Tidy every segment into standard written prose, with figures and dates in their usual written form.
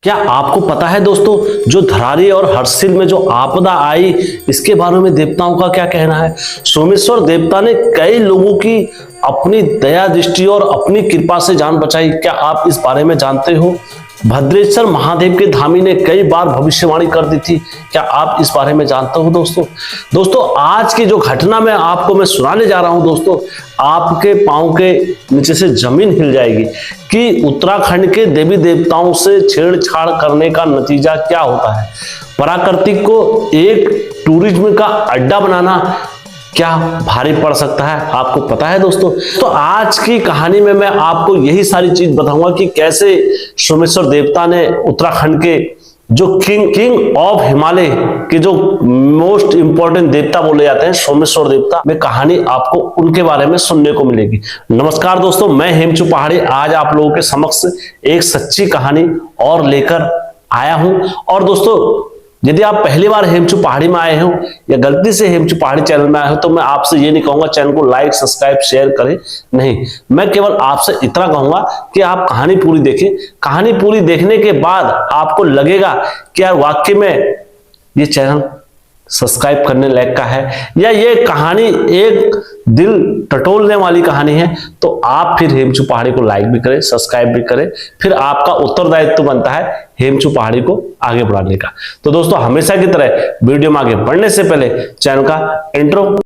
क्या आपको पता है दोस्तों, जो धरारी और हर्षिल में जो आपदा आई, इसके बारे में देवताओं का क्या कहना है। सोमेश्वर देवता ने कई लोगों की अपनी दया दृष्टि और अपनी कृपा से जान बचाई। क्या आप इस बारे में जानते हो। भद्रेश्वर महादेव के धामी ने कई बार भविष्यवाणी कर दी थी। क्या आप इस बारे में जानते हो दोस्तों आज की जो घटना मैं सुनाने जा रहा हूं दोस्तों, आपके पांव के नीचे से जमीन हिल जाएगी कि उत्तराखंड के देवी देवताओं से छेड़छाड़ करने का नतीजा क्या होता है। प्राकृतिक को एक टूरिज्म का अड्डा बनाना क्या भारी पड़ सकता है, आपको पता है दोस्तों। तो आज की कहानी में मैं आपको यही सारी चीज बताऊंगा कि कैसे सोमेश्वर देवता ने उत्तराखंड के जो किंग ऑफ हिमालय के जो मोस्ट इंपॉर्टेंट देवता बोले जाते हैं सोमेश्वर देवता, में कहानी आपको उनके बारे में सुनने को मिलेगी। नमस्कार दोस्तों, मैं हेमचू पहाड़ी आज आप लोगों के समक्ष एक सच्ची कहानी और लेकर आया हूं। और दोस्तों, यदि आप पहली बार हेमचू पहाड़ी में आए हो या गलती से हेमचू पहाड़ी चैनल में आए हो, तो मैं आपसे ये नहीं कहूंगा चैनल को लाइक सब्सक्राइब शेयर करें, नहीं, मैं केवल आपसे इतना कहूंगा कि आप कहानी पूरी देखें। कहानी पूरी देखने के बाद आपको लगेगा कि यार वाकई में ये चैनल सब्सक्राइब करने लायक का है या ये कहानी एक दिल टटोलने वाली कहानी है, तो आप फिर हेमचू पहाड़ी को लाइक भी करें, सब्सक्राइब भी करें। फिर आपका उत्तरदायित्व बनता है हेमचू पहाड़ी को आगे बढ़ाने का। तो दोस्तों, हमेशा की तरह वीडियो में आगे बढ़ने से पहले चैनल का इंट्रो।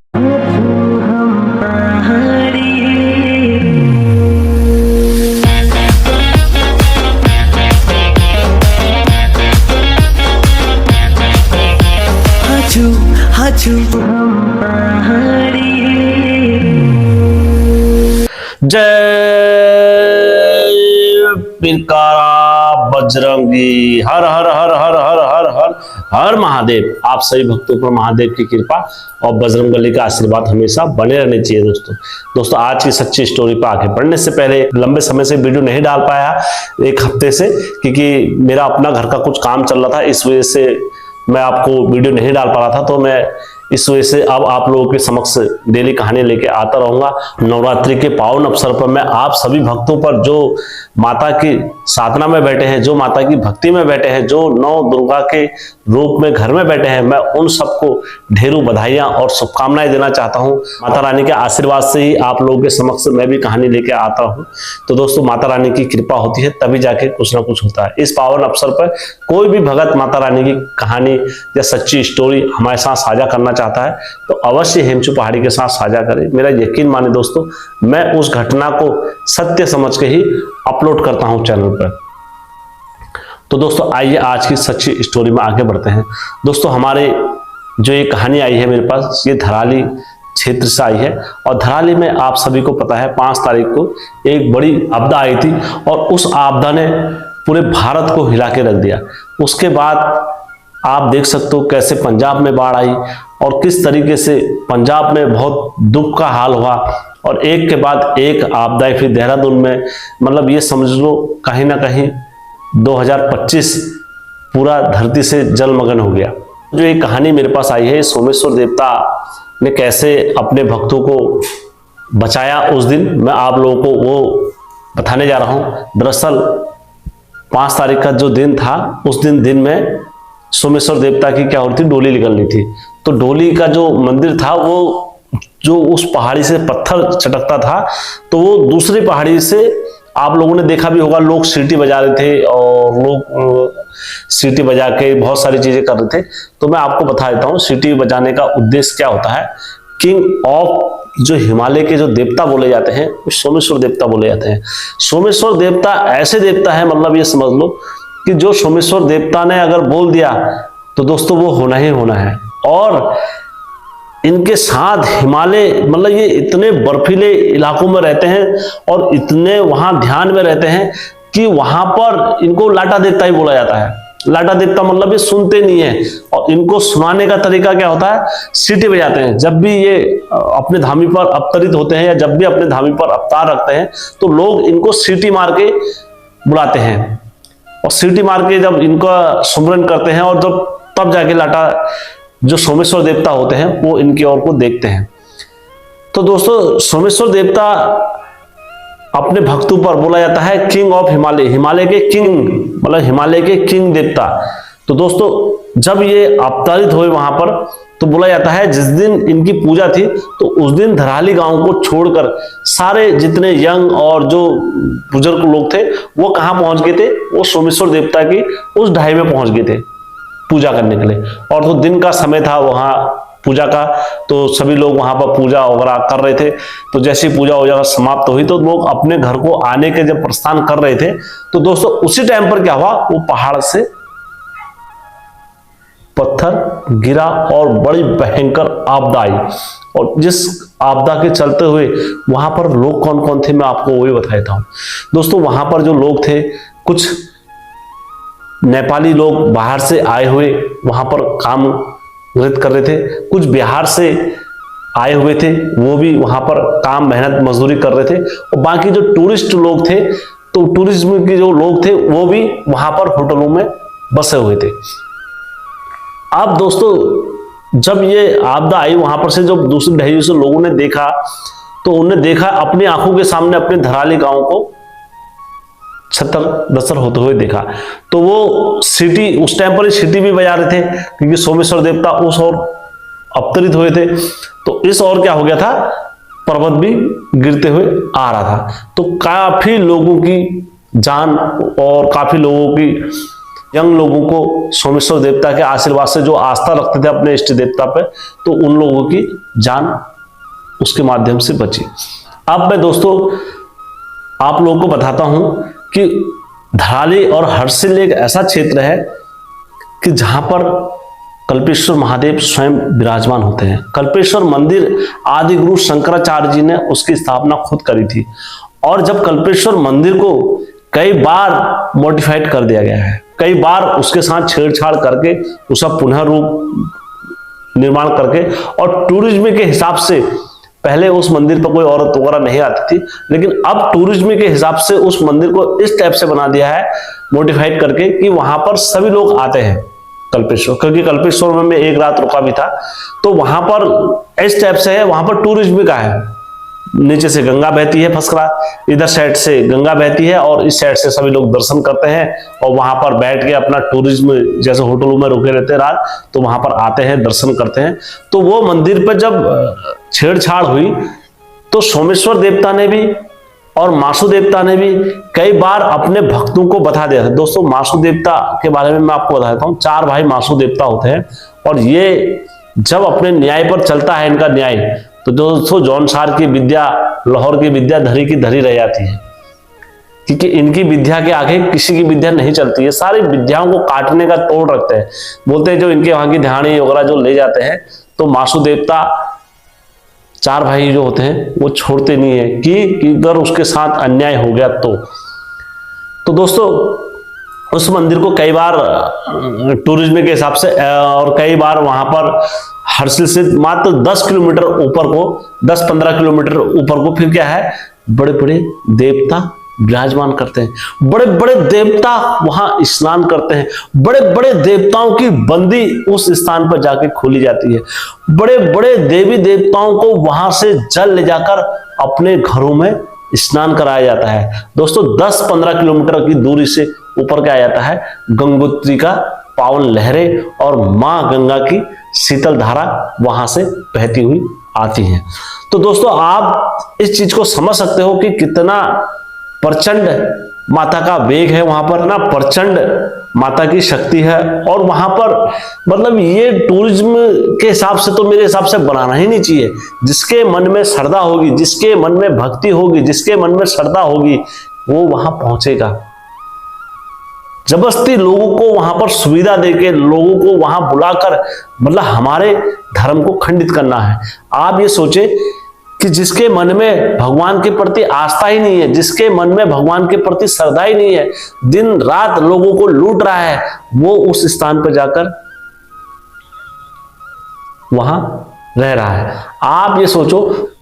जय पिरकारा बजरंगी, हर हर हर हर हर हर हर हर महादेव। आप सभी भक्तों पर महादेव की कृपा और बजरंगबली का आशीर्वाद हमेशा बने रहने चाहिए दोस्तों आज की सच्ची स्टोरी पर आगे बढ़ने से पहले, लंबे समय से वीडियो नहीं डाल पाया एक हफ्ते से, क्योंकि मेरा अपना घर का कुछ काम चल रहा था, इस वजह से मैं आपको वीडियो नहीं डाल पा रहा था। तो मैं इस वजह से अब आप लोगों के समक्ष डेली कहानी लेके आता रहूंगा। नवरात्रि के पावन अवसर पर मैं आप सभी भक्तों पर, जो माता की साधना में बैठे हैं, जो माता की भक्ति में बैठे हैं, जो नौ दुर्गा के रूप में घर में बैठे हैं, मैं उन सबको ढेरों बधाइयां और शुभकामनाएं देना चाहता हूं। माता रानी के आशीर्वाद से ही आप लोगों के समक्ष मैं भी कहानी लेके आता हूं। तो दोस्तों, माता रानी की कृपा होती है तभी जाके कुछ ना कुछ होता है। इस पावन अवसर पर कोई भी भगत माता रानी की कहानी या सच्ची स्टोरी हमारे साथ साझा करना चाहता है तो अवश्य हेमचू पहाड़ी के साथ साझा करें। मेरा यकीन माने दोस्तों, मैं उस घटना को सत्य समझ के ही अपलोड करता हूं चैनल पर। तो दोस्तों, आइए आज की सच्ची स्टोरी में आगे बढ़ते हैं। दोस्तों, हमारे जो ये कहानी आई है मेरे पास, ये धराली क्षेत्र से आई है। और धराली में आप सभी को पता है 5 तारीख को एक बड़ी आपदा आई थी और उस आपदा ने पूरे भारत को हिला के रख दिया। उसके बाद आप देख सकते हो कैसे पंजाब में बाढ़ आई और किस तरीके से पंजाब में बहुत दुख का हाल हुआ, और एक के बाद एक आपदाएं फिर देहरादून में, मतलब ये समझ लो कहीं ना कहीं 2025 पूरा धरती से जलमग्न हो गया। जो ये कहानी मेरे पास आई है, सोमेश्वर देवता ने कैसे अपने भक्तों को बचाया उस दिन, मैं आप लोगों को वो बताने जा रहा हूं। दरअसल 5 तारीख का जो दिन था, उस दिन में सोमेश्वर देवता की क्या हो रही थी, डोली निकलनी थी। तो डोली का जो मंदिर था, वो जो उस पहाड़ी से पत्थर चटकता था, तो वो दूसरी पहाड़ी से आप लोगों ने देखा भी होगा, लोग सीटी बजा रहे थे और लोग सीटी बजा के बहुत सारी चीजें कर रहे थे। तो मैं आपको बता देता हूँ सीटी बजाने का उद्देश्य क्या होता है। किंग ऑफ जो हिमालय के जो देवता बोले जाते हैं, वो सोमेश्वर देवता बोले जाते हैं। सोमेश्वर देवता ऐसे देवता है, मतलब ये समझ लो कि जो सोमेश्वर देवता ने अगर बोल दिया तो दोस्तों वो होना ही होना है। और इनके साथ हिमालय, मतलब ये इतने बर्फीले इलाकों में रहते हैं और इतने वहां ध्यान में रहते हैं कि वहां पर इनको लाटा देवता ही बोला जाता है। लाटा देवता मतलब ये सुनते नहीं है, और इनको सुनाने का तरीका क्या होता है, सीटी बजाते हैं। जब भी ये अपने धामी पर अवतरित होते हैं या जब भी अपने धामी पर अवतार रखते हैं, तो लोग इनको सीटी मार के बुलाते हैं और सीटी मार के जब इनका सुमरन करते हैं, और जब तब जाके लाटा जो सोमेश्वर देवता होते हैं वो इनकी ओर को देखते हैं। तो दोस्तों, सोमेश्वर देवता अपने भक्तों पर बोला जाता है किंग ऑफ हिमालय, हिमालय के किंग, मतलब हिमालय के किंग देवता। तो दोस्तों जब ये अवतरित हुए वहां पर, तो बोला जाता है जिस दिन इनकी पूजा थी तो उस दिन धराली गांव को छोड़कर सारे जितने यंग और जो बुजुर्ग लोग थे वो कहां पहुंच गए थे, वो सोमेश्वर देवता की उस ढाई में पहुंच गए थे पूजा करने के लिए। और तो दिन का समय था वहां पूजा का, तो सभी लोग वहां पर पूजा वगैरह कर रहे थे। तो जैसी पूजा वगैरह समाप्त हुई तो लोग अपने घर को आने के जब प्रस्थान कर रहे थे, तो दोस्तों उसी टाइम पर क्या हुआ, वो पहाड़ से पत्थर गिरा और बड़ी भयंकर आपदा आई। और जिस आपदा के चलते हुए वहां पर लोग कौन कौन थे, मैं आपको वही बताता हूं। दोस्तों वहां पर जो लोग थे, कुछ नेपाली लोग बाहर से आए हुए वहां पर काम कर रहे थे, कुछ बिहार से आए हुए थे, वो भी वहां पर काम मेहनत मजदूरी कर रहे थे, और बाकी जो टूरिस्ट लोग थे, तो टूरिज्म के जो लोग थे वो भी वहां पर होटलों में बसे हुए थे। अब दोस्तों जब ये आपदा आई वहां पर से, जब दूसरी ढाई से लोगों ने देखा, तो उन्होंने देखा अपनी आंखों के सामने अपने धराली गांव को छतर दसर होते हुए देखा। तो वो सिटी, उस टाइम पर सिटी भी बजा रहे थे क्योंकि सोमेश्वर देवता उस ओर अवतरित हुए थे। तो इस ओर क्या हो गया था, पर्वत भी गिरते हुए आ रहा था। तो काफी लोगों की जान और काफी लोगों की, यंग लोगों को सोमेश्वर देवता के आशीर्वाद से जो आस्था रखते थे अपने इष्ट देवता पे, तो उन लोगों की जान उसके माध्यम से बची। अब मैं दोस्तों आप लोगों को बताता हूं कि धराली और हर्षिल एक ऐसा क्षेत्र है कि जहां पर कल्पेश्वर महादेव स्वयं विराजमान होते हैं। कल्पेश्वर मंदिर आदि गुरु शंकराचार्य जी ने उसकी स्थापना खुद करी थी, और जब कल्पेश्वर मंदिर को कई बार मॉडिफाइड कर दिया गया है, कई बार उसके साथ छेड़छाड़ करके उसका पुनः रूप निर्माण करके, और टूरिज्म के हिसाब से पहले उस मंदिर पर कोई औरत वगैरह नहीं आती थी, लेकिन अब टूरिज्म के हिसाब से उस मंदिर को इस टाइप से बना दिया है मॉडिफाइड करके कि वहां पर सभी लोग आते हैं कल्पेश्वर, क्योंकि कल्पेश्वर में मैं एक रात रुका भी था। तो वहां पर इस टाइप से है, वहां पर टूरिज्म का है, नीचे से गंगा बहती है फसकरा, इधर साइड से गंगा बहती है और इस साइड से सभी लोग दर्शन करते हैं, और वहां पर बैठ के अपना टूरिज्म, जैसे होटलों में रुके रहते हैं रात, तो वहां पर आते हैं दर्शन करते हैं। तो वो मंदिर पर जब छेड़छाड़ हुई तो सोमेश्वर देवता ने भी और मासु देवता ने भी कई बार अपने भक्तों को बता दिया था। दोस्तों मासु देवता के बारे में मैं आपको बता देता हूं, 4 भाई मासु देवता होते हैं, और ये जब अपने न्याय पर चलता है इनका न्याय, तो दोस्तों जौनसार की विद्या, लाहौर की विद्या धरी की धरी रह जाती है, क्योंकि इनकी विद्या के आगे किसी की विद्या नहीं चलती है। सारी विद्याओं को काटने का तोड़ रखते हैं, बोलते हैं जो इनके वहां की ध्यानी वगैरह जो ले जाते हैं, तो मासु देवता 4 भाई जो होते हैं वो छोड़ते नहीं है कि अगर उसके साथ अन्याय हो गया तो दोस्तों उस मंदिर को कई बार टूरिज्म के हिसाब से, और कई बार वहां पर हर्षिल से मात्र 10 किलोमीटर ऊपर को, 10-15 किलोमीटर ऊपर को फिर क्या है, बड़े बड़े देवता विराजमान करते हैं। बड़े बड़े देवता वहां स्नान करते हैं, बड़े बड़े देवताओं की बंदी उस स्थान पर जाके खोली जाती है, बड़े बड़े देवी देवताओं को वहां से जल ले जाकर अपने घरों में स्नान कराया जाता है। दोस्तों 10-15 किलोमीटर की दूरी से ऊपर क्या जाता है, गंगोत्री का पावन लहरें और मां गंगा की शीतल धारा वहां से बहती हुई आती है। तो दोस्तों आप इस चीज को समझ सकते हो कि कितना प्रचंड माता का वेग है वहां पर, ना प्रचंड माता की शक्ति है। और वहां पर मतलब ये टूरिज्म के हिसाब से तो मेरे हिसाब से बनाना ही नहीं चाहिए। जिसके मन में श्रद्धा होगी, जिसके मन में भक्ति होगी, जिसके मन में श्रद्धा होगी, वो वहां पहुंचेगा। जबरदस्ती लोगों को वहां पर सुविधा देके लोगों को वहां बुलाकर मतलब हमारे धर्म को खंडित करना है। आप ये सोचे कि जिसके मन में भगवान के प्रति आस्था ही नहीं है, जिसके मन में भगवान के प्रति श्रद्धा ही नहीं है, दिन रात लोगों को लूट रहा है, वो उस स्थान पर जाकर वहां रह रहा है। आप ये सोचो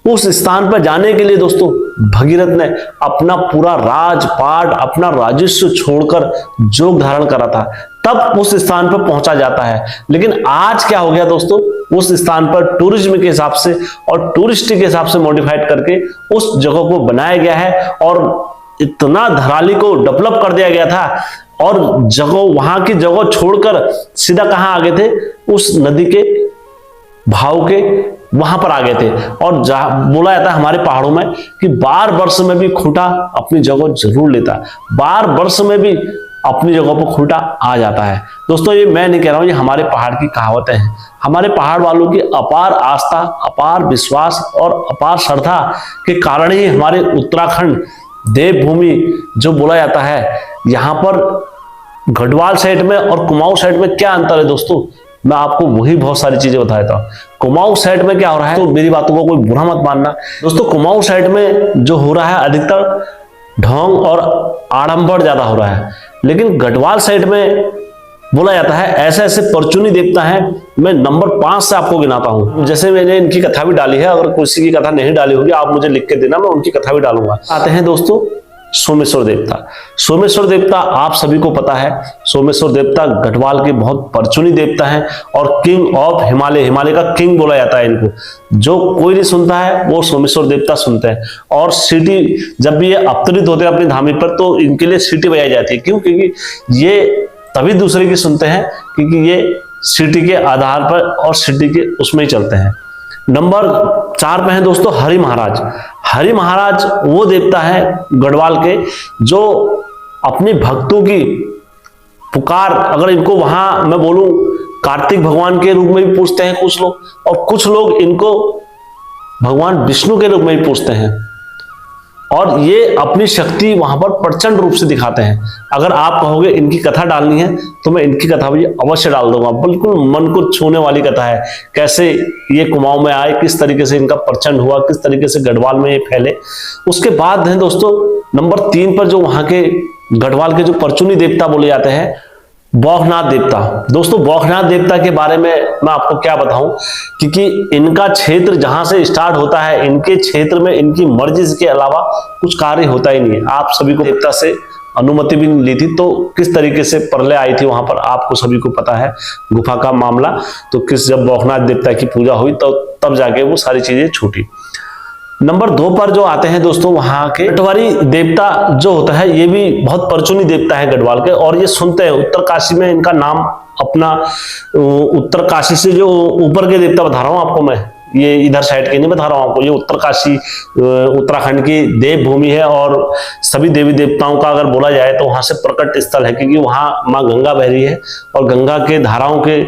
उस स्थान पर जाने के लिए दोस्तों भगीरथ ने अपना पूरा राजपाट, अपना राजस्व छोड़कर जोग धारण करा था, तब उस स्थान पर पहुंचा जाता है। लेकिन आज क्या हो गया दोस्तों, उस स्थान पर टूरिज्म के हिसाब से और टूरिस्ट के हिसाब से मॉडिफाइड करके उस जगह को बनाया गया है और इतना धराली को डेवलप कर दिया गया था और जगह, वहां की जगह छोड़कर सीधा कहां आ गए थे, उस नदी के भाव के वहां पर आ गए थे। और बोला जाता है हमारे पहाड़ों में कि 12 वर्ष में भी खूंटा अपनी जगह जरूर लेता, 12 वर्ष में भी अपनी जगह पर खूंटा आ जाता है। दोस्तों ये मैं नहीं कह रहा हूं, ये हमारे पहाड़ की कहावतें हैं। हमारे पहाड़ वालों की अपार आस्था, अपार विश्वास और अपार श्रद्धा के कारण ही हमारे उत्तराखंड देवभूमि जो बोला जाता है। यहाँ पर गढ़वाल साइड में और कुमाऊं साइड में क्या अंतर है दोस्तों, मैं आपको वही बहुत सारी चीजें बता देता हूँ। कुमाऊं साइड में क्या हो रहा है, तो मेरी बातों को कोई बुरा मत मानना दोस्तों, कुमाऊं साइड में जो हो रहा है अधिकतर ढोंग और आडंबर ज्यादा हो रहा है। लेकिन गढ़वाल साइड में बोला जाता है ऐसे ऐसे परचुनी देवता हैं, मैं नंबर 5 से आपको गिनाता हूं। जैसे मैंने इनकी कथा भी डाली है, अगर किसी की कथा नहीं डाली होगी आप मुझे लिख के देना, मैं उनकी कथा भी डालूंगा। आते हैं दोस्तों सोमेश्वर देवता। सोमेश्वर देवता आप सभी को पता है, सोमेश्वर देवता गढ़वाल के बहुत परचुनी देवता हैं और किंग ऑफ हिमालय, हिमालय का किंग बोला जाता है इनको। जो कोई नहीं सुनता है वो सोमेश्वर देवता सुनते हैं। और सीटी जब भी ये अवतरित होते हैं अपनी धामी पर तो इनके लिए सीटी बजाई जाती है। क्यों? क्योंकि ये तभी दूसरे की सुनते हैं क्योंकि ये सीटी के आधार पर और सीटी के उसमें ही चलते हैं। नंबर 4 पे है दोस्तों हरि महाराज। हरि महाराज वो देवता है गढ़वाल के जो अपने भक्तों की पुकार, अगर इनको वहां मैं बोलूं कार्तिक भगवान के रूप में भी पूछते हैं कुछ लोग, और कुछ लोग इनको भगवान विष्णु के रूप में भी पूछते हैं। और ये अपनी शक्ति वहां पर प्रचंड रूप से दिखाते हैं। अगर आप कहोगे इनकी कथा डालनी है तो मैं इनकी कथा भी अवश्य डाल दूंगा। बिल्कुल मन को छूने वाली कथा है, कैसे ये कुमाऊं में आए, किस तरीके से इनका प्रचंड हुआ, किस तरीके से गढ़वाल में ये फैले। उसके बाद है दोस्तों नंबर 3 पर जो वहां के गढ़वाल के जो परचुनी देवता बोले जाते हैं, बौखनाथ देवता। दोस्तों बौखनाथ देवता के बारे में मैं आपको क्या बताऊं, क्योंकि इनका क्षेत्र जहां से स्टार्ट होता है, इनके क्षेत्र में इनकी मर्जी के अलावा कुछ कार्य होता ही नहीं है। आप सभी को देवता से अनुमति भी ली थी, तो किस तरीके से प्रलय आई थी वहां पर आपको सभी को पता है, गुफा का मामला। तो किस जब बौखनाथ देवता की पूजा हुई तो तब जाके वो सारी चीजें छूटी। नंबर 2 पर जो आते हैं दोस्तों वहां के पटवारी देवता जो होता है, ये भी बहुत परचुनी देवता है गढ़वाल के। और ये सुनते हैं उत्तरकाशी में इनका नाम, अपना उत्तरकाशी से जो ऊपर के देवता बता रहा हूं आपको मैं, ये इधर साइड के नहीं बता रहा हूं आपको। ये उत्तरकाशी उत्तराखंड की देवभूमि है और सभी देवी देवताओं का अगर बोला जाए तो वहां से प्रकट स्थल है, क्योंकि वहां माँ गंगा बह रही है और गंगा के धाराओं के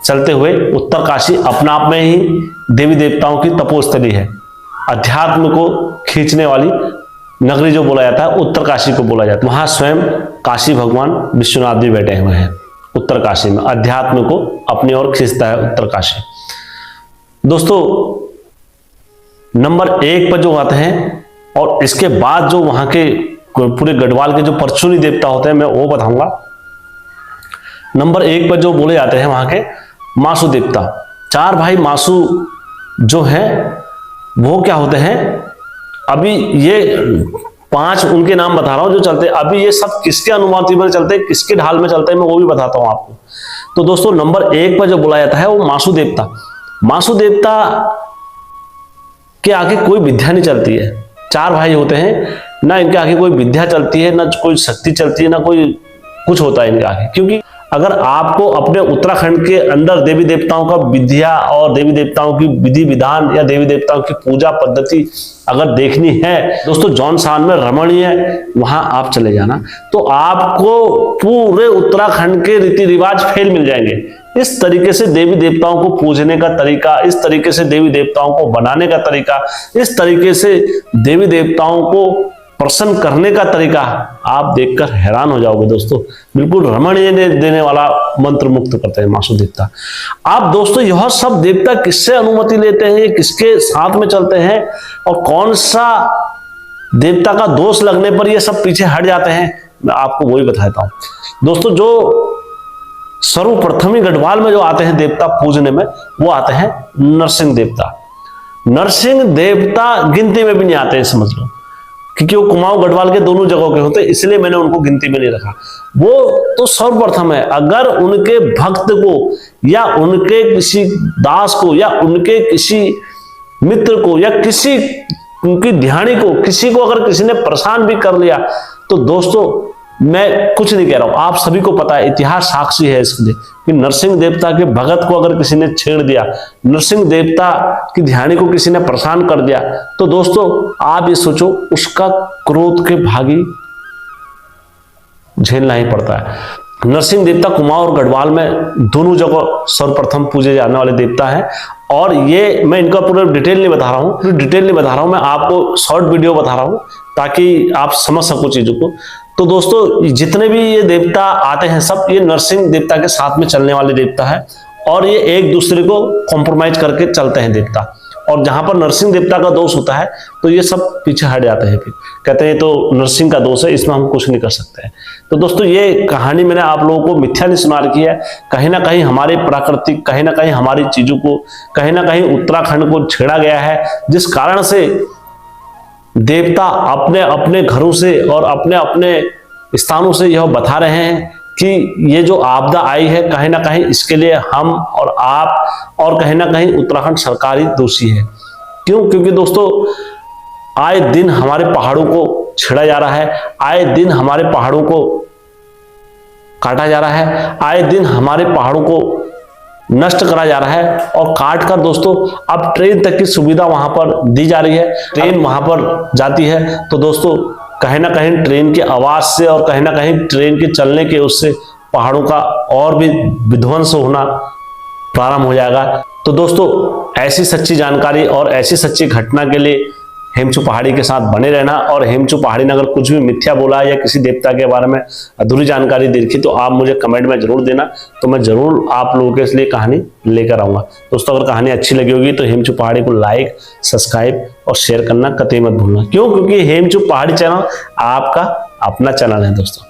चलते हुए उत्तरकाशी अपना आप में ही देवी देवताओं की तपोस्थली है। अध्यात्म को खींचने वाली नगरी जो बोला जाता है उत्तरकाशी को बोला जाता है। वहां स्वयं काशी भगवान विश्वनाथ भी बैठे हुए हैं उत्तरकाशी में, अध्यात्म को अपनी ओर खींचता है उत्तरकाशी। दोस्तों नंबर 1 पर जो आते हैं और इसके बाद जो वहां के पूरे गढ़वाल के जो परचुनी देवता होते हैं मैं वो बताऊंगा। नंबर 1 पर जो बोले जाते हैं वहां के मासू देवता। 4 भाई मासू जो हैं वो क्या होते हैं, अभी ये 5 उनके नाम बता रहा हूं जो चलते हैं। अभी ये सब किसके अनुमति पर चलते हैं, किसके ढाल में चलते हैं, मैं वो भी बताता हूं आपको। तो दोस्तों नंबर 1 पर जो बोला जाता है वो मासू देवता। मासू देवता के आगे कोई विद्या नहीं चलती है। 4 भाई होते हैं, ना इनके आगे कोई विद्या चलती है, ना कोई शक्ति चलती है, ना कोई कुछ होता है इनके आगे। क्योंकि अगर आपको अपने उत्तराखंड के अंदर देवी देवताओं का विद्या और देवी देवताओं की विधि विधान या देवी देवताओं की पूजा पद्धति अगर देखनी है दोस्तों, जौनसान में रमणीय वहां आप चले जाना, तो आपको पूरे उत्तराखंड के रीति रिवाज फेल मिल जाएंगे। इस तरीके से देवी देवताओं को पूजने का तरीका, इस तरीके से देवी देवताओं को बनाने का तरीका, इस तरीके से देवी देवताओं को प्रसन्न करने का तरीका आप देखकर हैरान हो जाओगे दोस्तों। बिल्कुल रमणीय देने वाला मंत्र मुक्त करते हैं मासू देवता। आप दोस्तों यह सब देवता किससे अनुमति लेते हैं, किसके साथ में चलते हैं और कौन सा देवता का दोष लगने पर ये सब पीछे हट जाते हैं, मैं आपको वही बताता हूं दोस्तों। जो सर्वप्रथम ही गढ़वाल में जो आते हैं देवता पूजने में, वो आते हैं नरसिंह देवता। नरसिंह देवता गिनती में भी नहीं आते हैं, समझ लो। क्योंकि वो कुमाऊं गढ़वाल के दोनों जगहों के होते, इसलिए मैंने उनको गिनती में नहीं रखा। वो तो सर्वप्रथम है। अगर उनके भक्त को या उनके किसी दास को या उनके किसी मित्र को या किसी उनकी ध्यानी को, किसी को अगर किसी ने परेशान भी कर लिया, तो दोस्तों मैं कुछ नहीं कह रहा हूं, आप सभी को पता है, इतिहास साक्षी है इसके लिए कि नरसिंह देवता के भगत को अगर किसी ने छेड़ दिया, नरसिंह देवता की ध्यानी को किसी ने परेशान कर दिया, तो दोस्तों आप ये सोचो उसका क्रोध के भागी झेलना ही पड़ता है। नरसिंह देवता कुमाऊं और गढ़वाल में दोनों जगह सर्वप्रथम पूजे जाने वाले देवता हैं। और ये मैं इनका पूरा डिटेल नहीं बता रहा हूं, मैं आपको शॉर्ट वीडियो बता रहा हूं ताकि आप समझ सको चीजों को। तो दोस्तों जितने भी ये देवता आते हैं सब ये नरसिंह देवता के साथ में चलने वाले देवता है, और ये एक दूसरे को कॉम्प्रोमाइज करके चलते हैं देवता। और जहां पर नरसिंह देवता का दोष होता है तो ये सब पीछे हट जाते हैं, फिर कहते हैं तो नरसिंह का दोष है, इसमें हम कुछ नहीं कर सकते हैं। तो दोस्तों ये कहानी मैंने आप लोगों को मिथ्या नहीं सुना रखी है, कहीं ना कहीं हमारे प्राकृतिक, कहीं ना कहीं हमारी चीजों को, कहीं ना कहीं उत्तराखंड को छेड़ा गया है, जिस कारण से देवता अपने अपने घरों से और अपने अपने स्थानों से यह बता रहे हैं कि ये जो आपदा आई है कहीं ना कहीं इसके लिए हम और आप और कहीं ना कहीं उत्तराखंड सरकार ही दोषी है। क्यों? क्योंकि दोस्तों आए दिन हमारे पहाड़ों को छेड़ा जा रहा है, आए दिन हमारे पहाड़ों को काटा जा रहा है, आए दिन हमारे पहाड़ों को नष्ट करा जा रहा है। और काट कर दोस्तों अब ट्रेन तक की सुविधा वहां पर दी जा रही है, ट्रेन वहां पर जाती है, तो दोस्तों कहीं ना कहीं ट्रेन की आवाज से और कहीं ना कहीं ट्रेन के चलने के उससे पहाड़ों का और भी विध्वंस होना प्रारंभ हो जाएगा। तो दोस्तों ऐसी सच्ची जानकारी और ऐसी सच्ची घटना के लिए हेमचू पहाड़ी के साथ बने रहना। और हेमचू पहाड़ी ने अगर कुछ भी मिथ्या बोला या किसी देवता के बारे में अधूरी जानकारी देखी तो आप मुझे कमेंट में जरूर देना, तो मैं जरूर आप लोगों के लिए कहानी लेकर आऊंगा। दोस्तों अगर कहानी अच्छी लगी होगी तो हेमचू पहाड़ी को लाइक, सब्सक्राइब और शेयर करना कतई मत भूलना। क्यों? क्योंकि हेमचू पहाड़ी चैनल आपका अपना चैनल है दोस्तों।